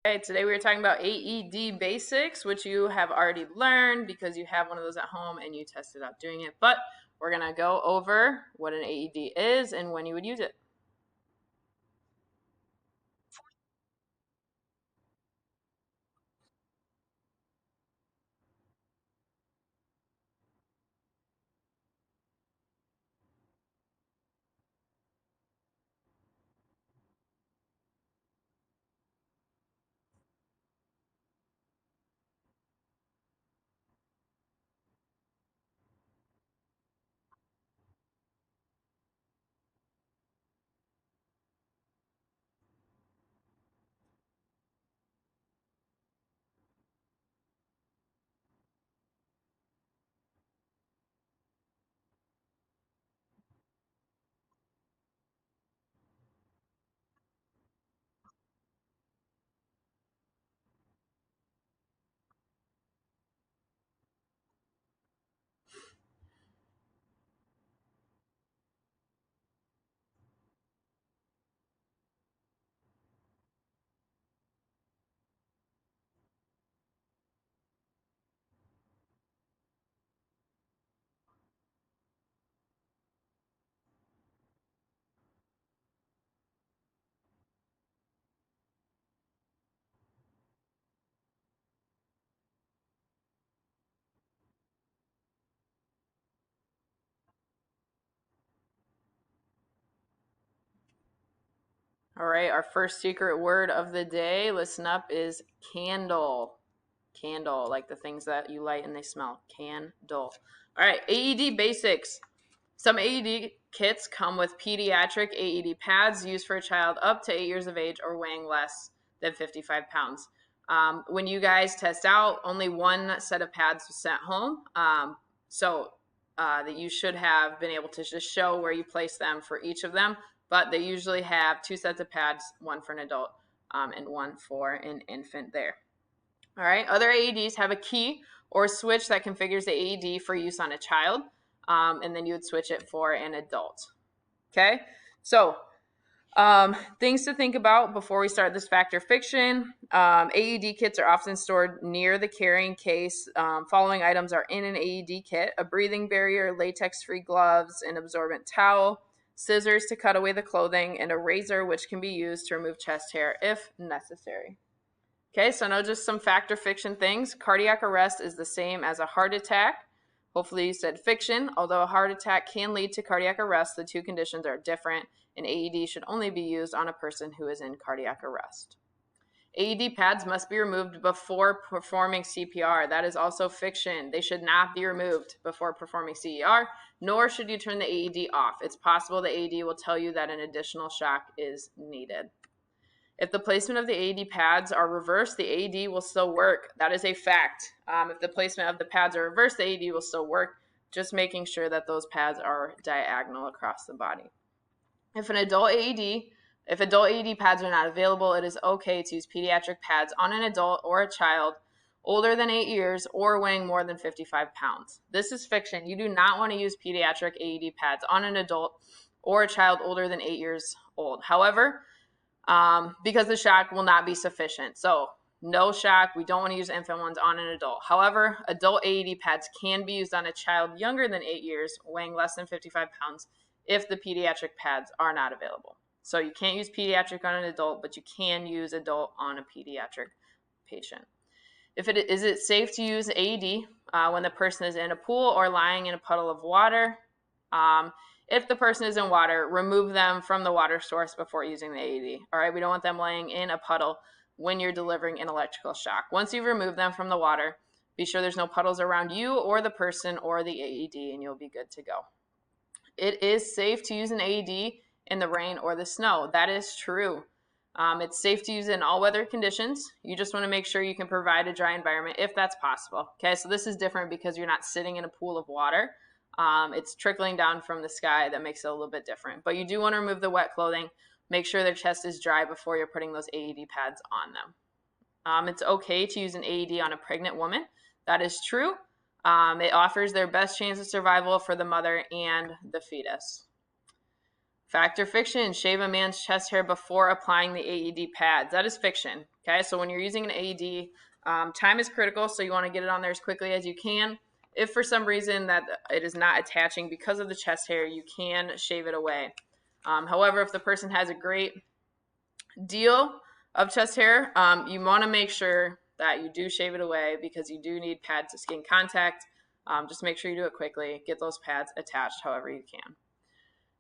Okay, today we are talking about AED basics, which you have already learned because you have one of those at home and you tested out doing it. But we're going to go over what an AED is and when you would use it. All right, our first secret word of the day, listen up, is candle. Candle, like the things that you light and they smell. Candle. All right, AED basics. Some AED kits come with pediatric AED pads used for a child up to 8 years of age or weighing less than 55 pounds. When you guys test out, only one set of pads was sent home. That you should have been able to just show where you place them for each of them. But they usually have two sets of pads, one for an adult and one for an infant there. All right. Other AEDs have a key or switch that configures the AED for use on a child, and then you would switch it for an adult. Okay. So things to think about before we start this fact or fiction. AED kits are often stored near the carrying case. Following items are in an AED kit: a breathing barrier, latex-free gloves, an absorbent towel, scissors to cut away the clothing, and a razor which can be used to remove chest hair if necessary. Okay, so now just some fact or fiction things. Cardiac arrest is the same as a heart attack. Hopefully you said fiction. Although a heart attack can lead to cardiac arrest, the two conditions are different, and AED should only be used on a person who is in cardiac arrest. AED pads must be removed before performing CPR. That is also fiction. They should not be removed before performing CPR, nor should you turn the AED off. It's possible the AED will tell you that an additional shock is needed. If the placement of the AED pads are reversed, the AED will still work. That is a fact. If the placement of the pads are reversed, the AED will still work, just making sure that those pads are diagonal across the body. If adult AED pads are not available, it is okay to use pediatric pads on an adult or a child older than 8 years or weighing more than 55 pounds. This is fiction. You do not want to use pediatric AED pads on an adult or a child older than 8 years old. However, because the shock will not be sufficient. So no shock. We don't want to use infant ones on an adult. However, adult AED pads can be used on a child younger than 8 years, weighing less than 55 pounds, if the pediatric pads are not available. So you can't use pediatric on an adult, but you can use adult on a pediatric patient. Is it safe to use AED when the person is in a pool or lying in a puddle of water? If the person is in water, remove them from the water source before using the AED. All right, we don't want them laying in a puddle when you're delivering an electrical shock. Once you've removed them from the water, be sure there's no puddles around you or the person or the AED, and you'll be good to go. It is safe to use an AED in the rain or the snow. That is true. It's safe to use it in all weather conditions. You just want to make sure you can provide a dry environment if that's possible. Okay, so this is different because you're not sitting in a pool of water. It's trickling down from the sky. That makes it a little bit different. But you do want to remove the wet clothing. Make sure their chest is dry before you're putting those AED pads on them. It's okay to use an AED on a pregnant woman. That is true. It offers their best chance of survival for the mother and the fetus. Fact or fiction, shave a man's chest hair before applying the AED pads. That is fiction. Okay, so when you're using an AED, time is critical, so you want to get it on there as quickly as you can. If for some reason that it is not attaching because of the chest hair, you can shave it away. However, if the person has a great deal of chest hair, you want to make sure that you do shave it away because you do need pad to skin contact. Just make sure you do it quickly. Get those pads attached however you can.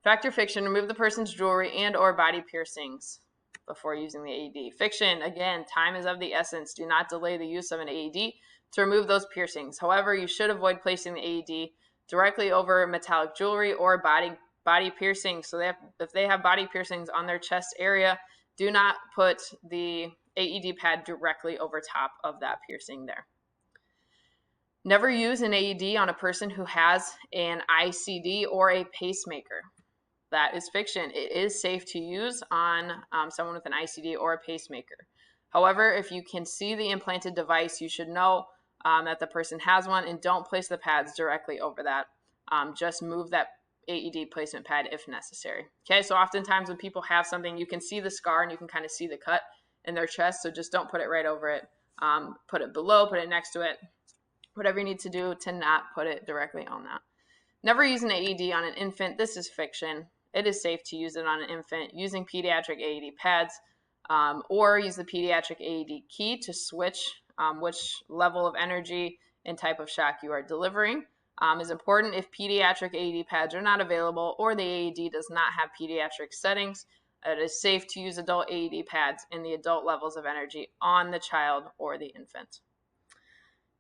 Fact or fiction, remove the person's jewelry and or body piercings before using the AED. Fiction, again, time is of the essence. Do not delay the use of an AED to remove those piercings. However, you should avoid placing the AED directly over metallic jewelry or body piercings. So if they have body piercings on their chest area, do not put the AED pad directly over top of that piercing there. Never use an AED on a person who has an ICD or a pacemaker. That is fiction. It is safe to use on someone with an ICD or a pacemaker. However, if you can see the implanted device, you should know that the person has one, and don't place the pads directly over that. Just move that AED placement pad if necessary. Okay, so oftentimes when people have something, you can see the scar and you can kind of see the cut in their chest, so just don't put it right over it. Put it below, put it next to it, whatever you need to do to not put it directly on that. Never use an AED on an infant. This is fiction. It is safe to use it on an infant using pediatric AED pads, or use the pediatric AED key to switch which level of energy and type of shock you are delivering. Is important if pediatric AED pads are not available or the AED does not have pediatric settings. It is safe to use adult AED pads in the adult levels of energy on the child or the infant.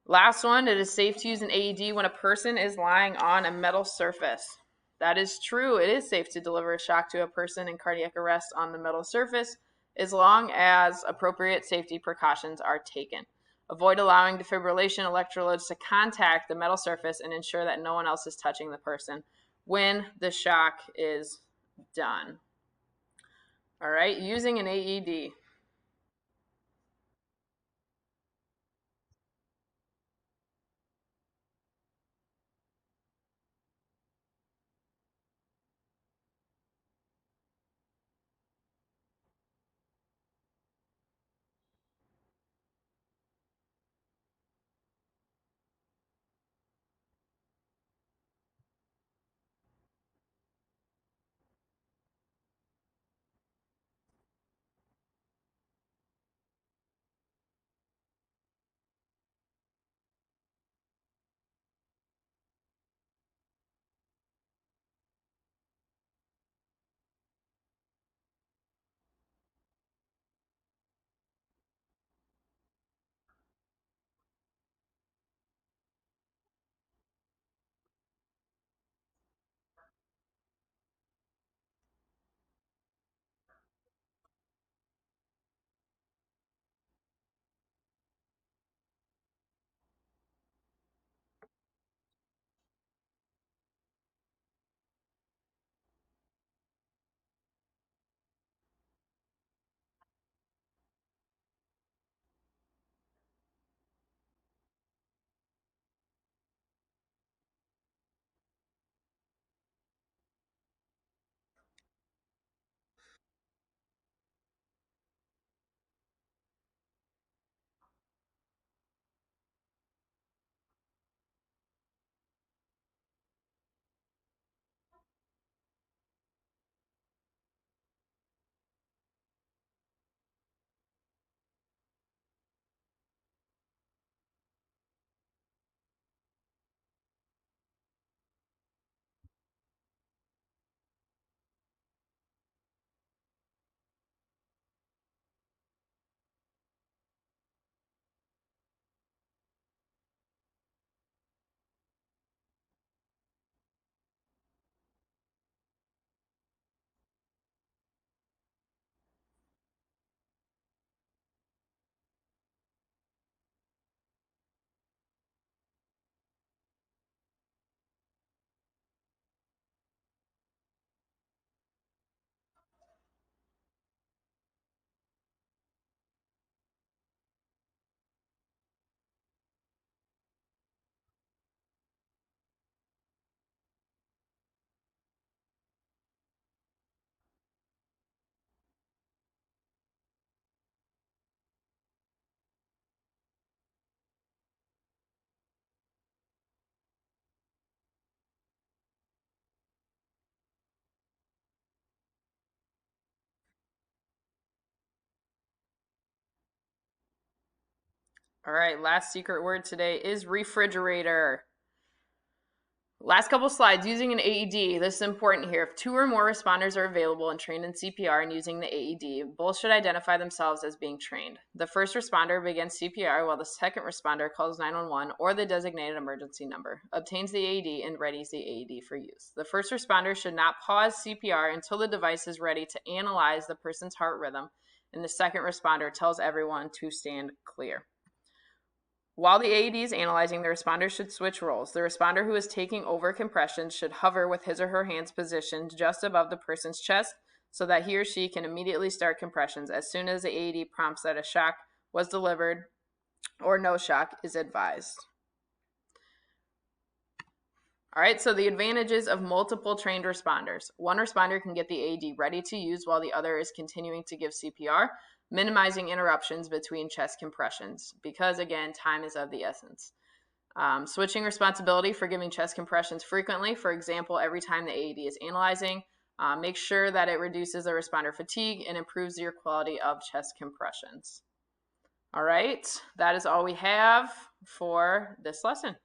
Last one, it is safe to use an AED when a person is lying on a metal surface. That is true. It is safe to deliver a shock to a person in cardiac arrest on the metal surface as long as appropriate safety precautions are taken. Avoid allowing defibrillation electrodes to contact the metal surface and ensure that no one else is touching the person when the shock is done. All right, using an AED. All right, last secret word today is refrigerator. Last couple slides, using an AED. This is important here. If 2 or more responders are available and trained in CPR and using the AED, both should identify themselves as being trained. The first responder begins CPR while the second responder calls 911 or the designated emergency number, obtains the AED, and readies the AED for use. The first responder should not pause CPR until the device is ready to analyze the person's heart rhythm, and the second responder tells everyone to stand clear. While the AED is analyzing, the responder should switch roles. The responder who is taking over compressions should hover with his or her hands positioned just above the person's chest so that he or she can immediately start compressions as soon as the AED prompts that a shock was delivered or no shock is advised. All right, so the advantages of multiple trained responders. One responder can get the AED ready to use while the other is continuing to give CPR, minimizing interruptions between chest compressions because, again, time is of the essence. Switching responsibility for giving chest compressions frequently, for example, every time the AED is analyzing, make sure that it reduces the responder fatigue and improves your quality of chest compressions. All right, that is all we have for this lesson.